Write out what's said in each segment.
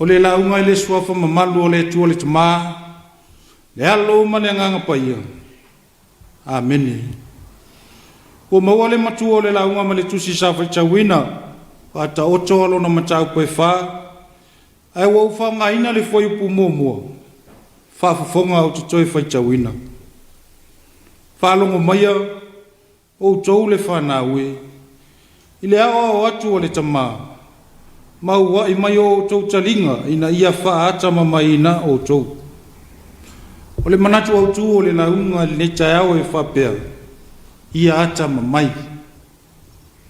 O le launga i le suafa mamalu o le tua le tama. Le alo ma le nganga paia. Amene. O maua le matua o le launga ma le tusi safa i tawina. Ata oto alo na matau koe wha. Ai wau wha ngaina le foi upu mua. Wha fafonga o te toi whai tawina. Wha alongo maia o tou le whanaue. I le ao atu o le tama. Maua i mai o tou talinga ina ia wha ata mamaina o tou. O le manatu au tu o le launga le netai au e whapea. Ia ata mamai.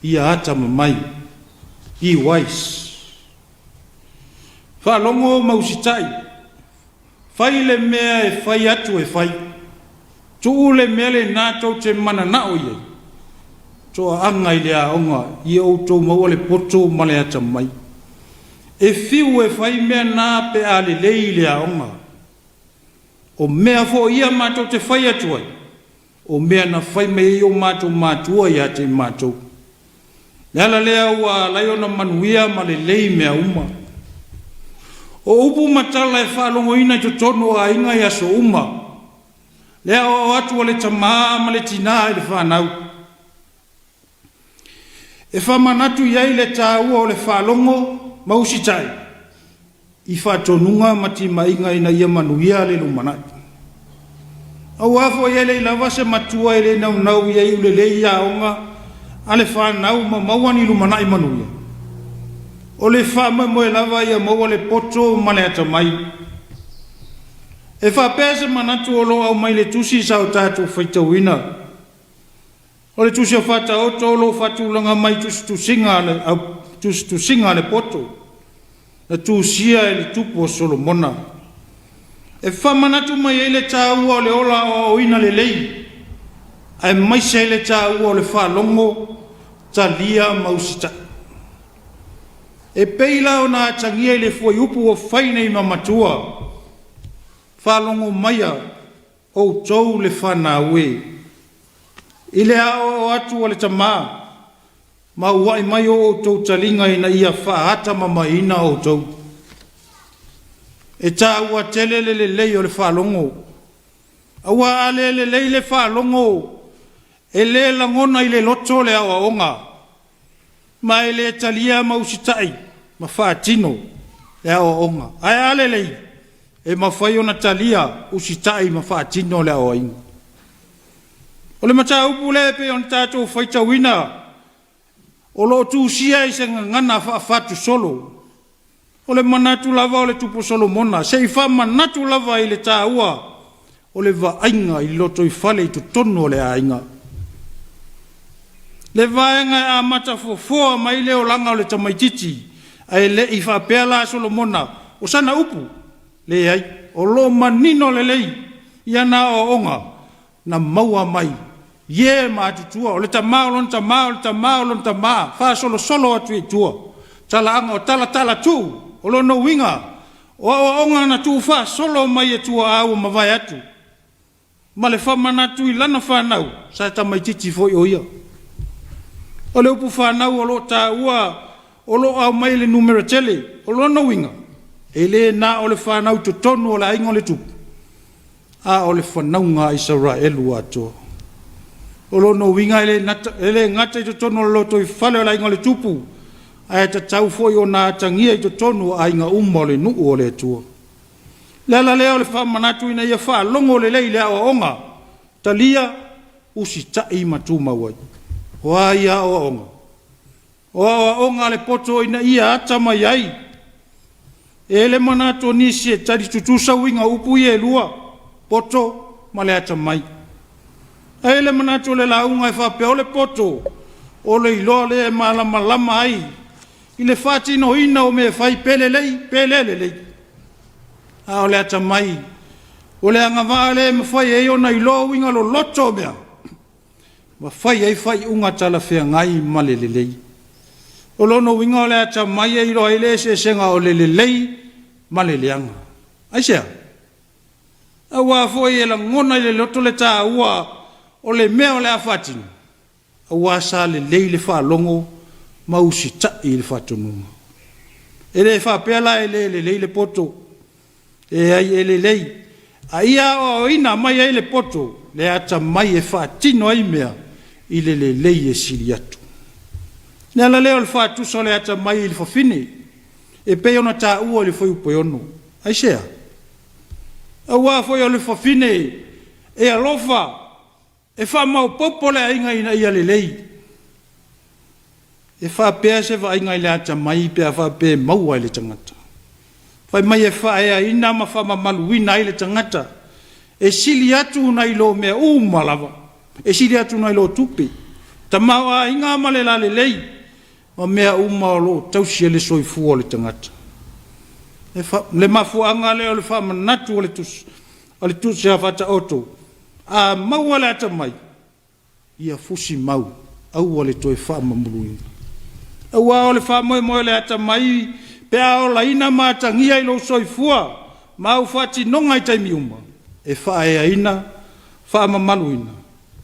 Ia ata mamai. I wais. Whalongo mausitai. Whai le mea e whai atu e whai. Tu le mea le nātou te mana nao iei. Toa anga i le aonga i o tou maua le poto ma le ata mai. E fiu e whai mea nā pe a le lei le aonga. O mea fo ia mātou te whai atuai. O mea na whai me i o mātou mātua i a te mātou. Leala lea ua laiona manuia ma le lei mea uma. O upu matala e whalongo ina i tono a inga i aso uma. Lea o atu o le tamaa ma le tina i le whanau. E whamanatu iai le tāua o le whalongo mausitai. I whatonunga mati mainga ina ia manuia le lumanai. Au afo iai le lava se matua i le nau iai ule le ia onga a le whanau ma mauani lumanai manuia. O le whama mo e lava ia maua le poto ma le atamai. E whapese manatu o lo au mai le tusi sao tātou whaitawina. O le tusi o whata o tolo whatulanga mai tusi singa le poto. Na tusia e le tupu o Solomona. E whamanatu mai e le tāua o le ola o ina le lei. Ai mai se le tāua o le whalongo talia mausita. E peila o nā tangia i le fuai upu o whaine i mamatua. Whalongo maia o tau le whanaue. I le ao atu o le tamaa. Ma uai mai o tau talinga ina ia whaata mamaina o tau. E tā ua tele le lei o le whalongo. Aua ale le lei le whalongo. E le langona i le loto le awa onga. Ma e le talia mausitai. Ma whaatino le awa onga. Ai ale lei. E ma whai ona talia usitai ma whaatino le awa inga. O le mata upu le pe on tātou whaitawina. O lo tu sia i se ngana whaafatu solo. O le manatu lava o le tupu Solomona. Se i wha manatu lava i le tāua. O le vainga i loto i whale i tu tono le ainga. Le vaenga e a mata fofoa mai leo langa o le tamaititi. Ai le i whapea la Solomona. O sana upu. Le ai. O lo manino le lei. Ia na o onga. Na maua mai. Ye ma atutua, o le tamaa, o le tamaa, o le tamaa, o le tamaa, wha solo atu i tua. Tala anga o tala tu, o lo no winga, o onga na tu wha solo mai e tua au ma vai atu. Ma le whamanatu i lana whanau, sa tamaititi foi o ia. O le upu whanau o lo ta ua, o lo au mai le numero tele, o lo no winga. E le na o le whanau to tonu o le aingo le tupu. A o le whanau ngā Israelu atua. O lono winga ele ngata i to tono loto i whale o la inga le tupu. Ai ta tau foi o nā tangia i to tono a inga umma le nuu o le atua. Lea leo le whamanatu ina ia wha longo le lei lea o onga. Talia usi tai matu mawai. O a ia o onga. O a onga le poto ina ia ata mai ai. E le manatu nisi e tari tutusa winga upu i e lua. Poto ma le ata mai. Ai le manatu le launga e whapea o le poto. O le iloa le e malama ai. I le whatino ina o me whai pele lei. A o le ata mai. O le angawaa le me whai e o na iloa winga lo loto mea. Ma whai ei whai unga tala whea ngai ma le lei. O lono winga o le ata mai e iloa ele se senga o le lei ma le leanga. Ai sea. A wa foi e la ngona i le loto le tā ua. O le mea o le awhatinu. A wasa le lei le whalongo mausi tai le whatonunga. E le whapela e le poto. E ai e le. A ia o ina mai e le poto. Le ata mai e whaatino ai mea. I le e siri atu. Nea la leo le whaatusa le ata mai i le whawhine. E pe ona tā ua le whai upo ono. Ai sea. A wā whai o le whawhine. E alofa. E wha mau popo le ainga ina ia le lei. E wha pēa se wha ainga i le ata mai pēa wha pēa maua i le tangata. Whai mai e wha ea ina ma wha mamalu ina i le tangata. E sili atu na ilo mea malava. E sili atu na ilo tupi. Ta maua inga male la le lei. Ma mea lo tausia le soifu o le tangata. Le mafuanga le o le wha manatu o le tus. O le tus ya whata oto. A maua le ata mai. Ia fusi mau. Au le toi wha mamuluina. Au o le wha moe le ata mai. Pea o la ina mātangia i lo soifua. Mau whati nonga i taimi uma. E wha ea ina. Wha mamaluina.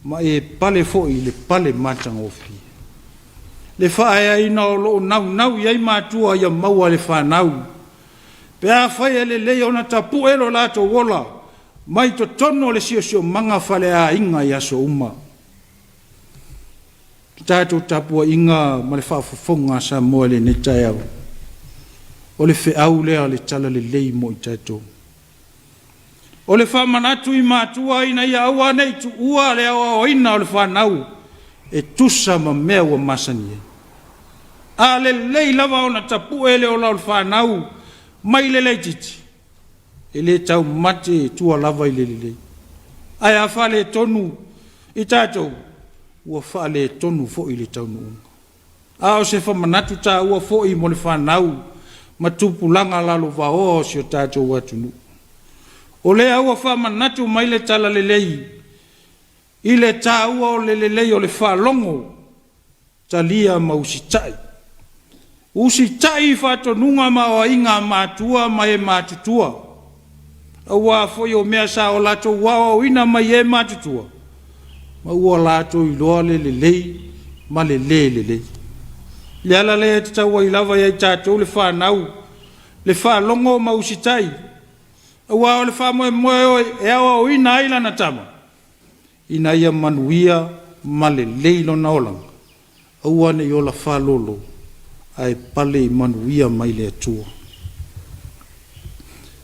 Ma e pale fo i le pale mātanga ofi. Le wha ea ina o lo nau iai mātua ia maua le wha nau. Pea whai e le leo na tapu elo lato wola. Mai to tono le sio manga whale a inga i aso uma. Tātou tapua inga ma le whaafafonga Samoa le netai au. O le wheau lea le tala le lei mo i tātou. O le whamanatu i mātua ina ia aua nei tu ua le aua o ina o le whanau. E tusa ma mea ua masani e. A le lei lava o na tapu e le o lau le whanau. Mai le lei titi. E le tau mate e tua lava i le lei. Ai a whale tonu i tātou. Ua whale tonu fo i le tau nuunga. A o se whamanatu tā ua fo i mo le whanau. Ma tupu langa lalo wa o si o tātou watunu. O le aua whamanatu mai le tala le lei. I le tā ua o le lei o le whalongo. Talia ma usitai. Usitai whatonunga ma o inga mātua ma e mātutua. Aua foi o mea sa o lato wa o ina mai e mātutua. Ma ua lato i loa le lei ma le lei. Le ala le te taua i lava i tātou le whanau. Le whalongo ma usitai. Aua o le whamoe o e awa o ina aila na tama. Ina ia manuia ma le leilo na olanga. Aua ne i ola whalolo. Ai pale i manuia mai le atua.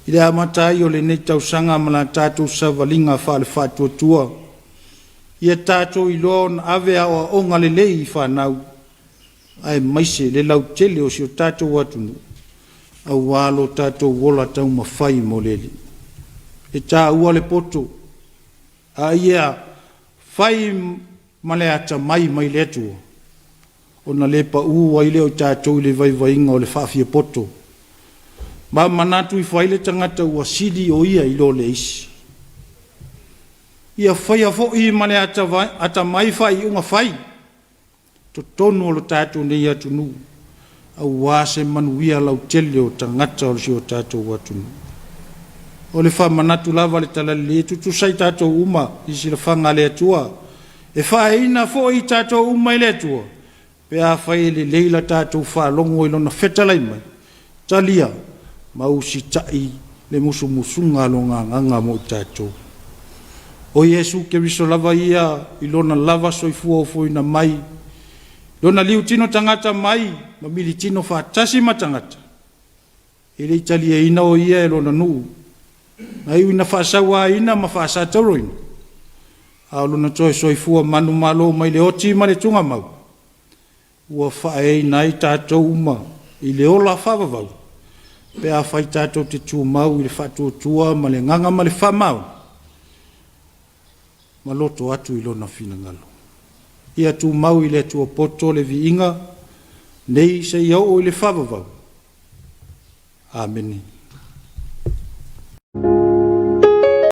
I le amatai o le nei tausanga ma la tātou savalinga whale whatua tua. Ia tātou i loa na ave awa onga le lei i whanau. Ai maise le lau tele o si o tātou atunu. Au walo tātou wola tau mawhai mo leli. E tā ua le poto. A ia whai ma le ata mai le atua. O na lepa ua i leo tātou i le vaivainga o le whawhia poto. Ma manatu i whai le tangata ua sidi o ia i lo le isi. Ia whai a fo i ma le ata mai whai unga whai. To tonu o lo tātou nei atunu. Au wase manuia lau tele o tangata o si o tātou atunu. O le wha manatu lava le tala le tutu sai tātou uma i si le whanga le atua. E whae ina fo i tātou uma i le atua. Pea whae le leila tātou wha longo i lona whetalai mai. Talia, mausi tai le musunga longa nganga mo tātou. O Yesu ke viso lava ia i lona lava soifua o foina mai. Lona liu tino tangata mai, mamili tino whaatasi matangata. E le italia ina o ia e lona nuu. Na iu ina whaasawa ina ma whaasataro ina. A lona toi soifua manu malo mai le oti ma le tunga mau. Ua whae nai tātou uma i le ola whawawau. Pea whai tātou te tū mau i le whatua tua ma le nganga ma le whamau. Ma loto atu i lona whina ngalo. Ia tū mau i le tua poto le vi inga, nei se iau o i le whawawau. Amen.